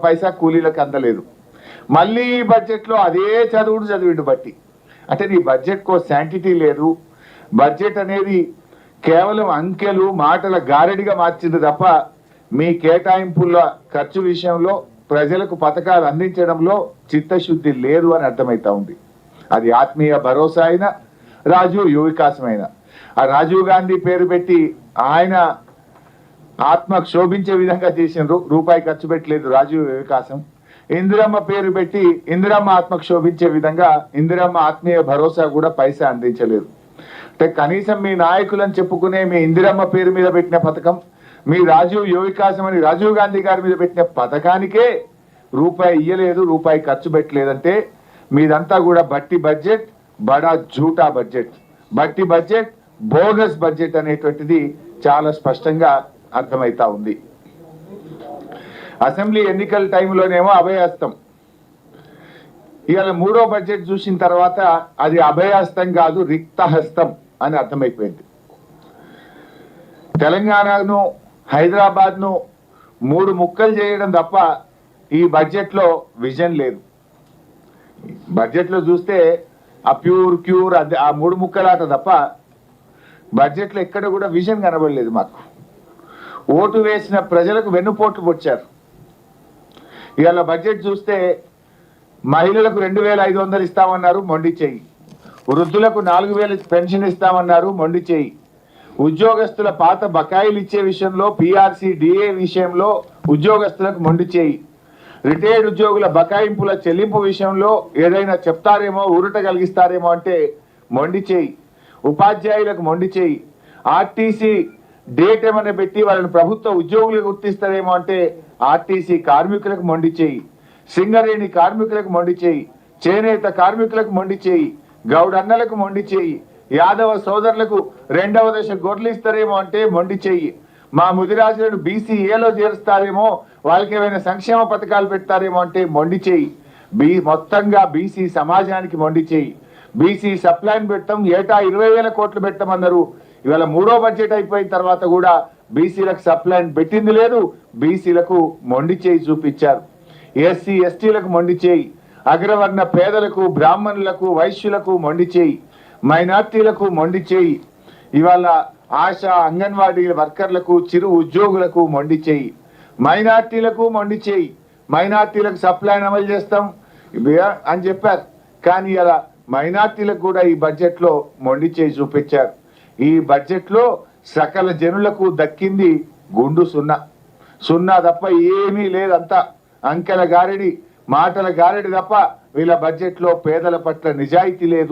పైసా కూలీలకు అందలేదు. మళ్ళీ ఈ బడ్జెట్లో అదే చదివిండు బట్టి. అంటే నీ బడ్జెట్కో శాంటిటీ లేదు. బడ్జెట్ అనేది కేవలం అంకెలు మాటల గారడిగా మార్చింది తప్ప మీ కేటాయింపుల ఖర్చు విషయంలో ప్రజలకు పథకాలు అందించడంలో చిత్తశుద్ధి లేదు అని అర్థమవుతా ఉంది. అది ఆత్మీయ భరోసా అయినా రాజీవ్ యువ వికాసమైన ఆ రాజీవ్ గాంధీ పేరు పెట్టి ఆయన ఆత్మ క్షోభించే విధంగా చేసిన రూపాయి ఖర్చు పెట్టలేదు రాజీవ్ వికాసం. ఇందిరమ్మ పేరు పెట్టి ఇందిరమ్మ ఆత్మ క్షోభించే విధంగా ఇందిరమ్మ ఆత్మీయ భరోసా కూడా పైసా అందించలేదు. అంటే కనీసం మీ నాయకులను చెప్పుకునే మీ ఇందిరమ్మ పేరు మీద పెట్టిన పథకం, మీ రాజీవ్ యువ వికాసం అని రాజీవ్ గాంధీ గారి మీద పెట్టిన పథకానికే రూపాయి ఇయ్యలేదు, రూపాయి ఖర్చు పెట్టలేదంటే మీదంతా కూడా బట్టి బడ్జెట్, బడా జూటా బడ్జెట్, బట్టి బడ్జెట్, బోగస్ బడ్జెట్ అనేటువంటిది చాలా స్పష్టంగా అర్థమవుతా ఉంది. అసెంబ్లీ ఎన్నికల టైంలోనేమో అభయహస్తం, ఇవాళ మూడో బడ్జెట్ చూసిన తర్వాత అది అభయహస్తం కాదు రిక్తహస్తం అని అర్థమైపోయింది. తెలంగాణను హైదరాబాద్ను మూడు ముక్కలు చేయడం తప్ప ఈ బడ్జెట్లో విజన్ లేదు. బడ్జెట్లో చూస్తే ఆ క్యూర్ ఆ మూడు ముక్కలాట తప్ప బడ్జెట్లో ఎక్కడ కూడా విజన్ కనబడలేదు. మాకు ఓటు వేసిన ప్రజలకు వెన్నుపోట్లు పొడిచారు. ఇవాళ బడ్జెట్ చూస్తే మహిళలకు 2500 ఇస్తామన్నారు, మొండి చేయి. వృద్ధులకు 4000 పెన్షన్ ఇస్తామన్నారు, మొండి చేయి. ఉద్యోగస్తుల పాత బకాయిలు ఇచ్చే విషయంలో పిఆర్సీ డిఏ విషయంలో ఉద్యోగస్తులకు మొండి చేయి. రిటైర్డ్ ఉద్యోగుల బకాయింపుల చెల్లింపు విషయంలో ఏదైనా చెప్తారేమో, ఊరట కలిగిస్తారేమో అంటే మొండి చేయి. ఉపాధ్యాయులకు మొండి చేయి. ఆర్టీసీ డేట్ ఏమైనా పెట్టి వాళ్ళని ప్రభుత్వ ఉద్యోగులకు గుర్తిస్తారేమో అంటే ఆర్టీసీ కార్మికులకు మొండి చేయి. సింగరేణి కార్మికులకు మొండి చేయి. చేనేత కార్మికులకు మొండి చేయి. గౌడన్నలకు మొండి చేయి. యాదవ సోదరులకు 2వ దశ గొర్రెలు ఇస్తారేమో అంటే మొండి చేయి. మా ముదిరాజులను బీసీఏలో చేరుస్తారేమో, వాళ్ళకి ఏమైనా సంక్షేమ పథకాలు పెడతారేమో అంటే మొండి చేయి. మొత్తంగా బీసీ సమాజానికి మొండి చేయి. బీసీ సప్లైన్ పెట్టాం, ఏటా 20,000 కోట్లు పెట్టమన్నారు. ఇవాళ మూడో బడ్జెట్ అయిపోయిన తర్వాత కూడా బీసీలకు సప్లైన్ పెట్టింది లేదు. బీసీలకు మొండి చేయి చూపించారు. ఎస్సీ ఎస్టీలకు మొండి చేయి. అగ్రవర్ణ పేదలకు, బ్రాహ్మణులకు, వైశ్యులకు మొండి చేయి. మైనార్టీలకు మొండి చేయి. ఇవాళ ఆశా అంగన్వాడీ వర్కర్లకు, చిరు ఉద్యోగులకు మొండి చేయి. మైనార్టీలకు మొండి చేయి. మైనార్టీలకు సప్లైన్ అమలు చేస్తాం అని చెప్పారు. కానీ ఇలా మైనార్టీలకు కూడా ఈ బడ్జెట్లో మొండి చేయి చూపించారు. ఈ బడ్జెట్లో సకల జనులకు దక్కింది గుండు సున్నా తప్ప ఏమీ లేదంతా అంకెల గారడి, మాటల గారడి తప్ప వీళ్ళ బడ్జెట్లో పేదల పట్ల నిజాయితీ లేదు.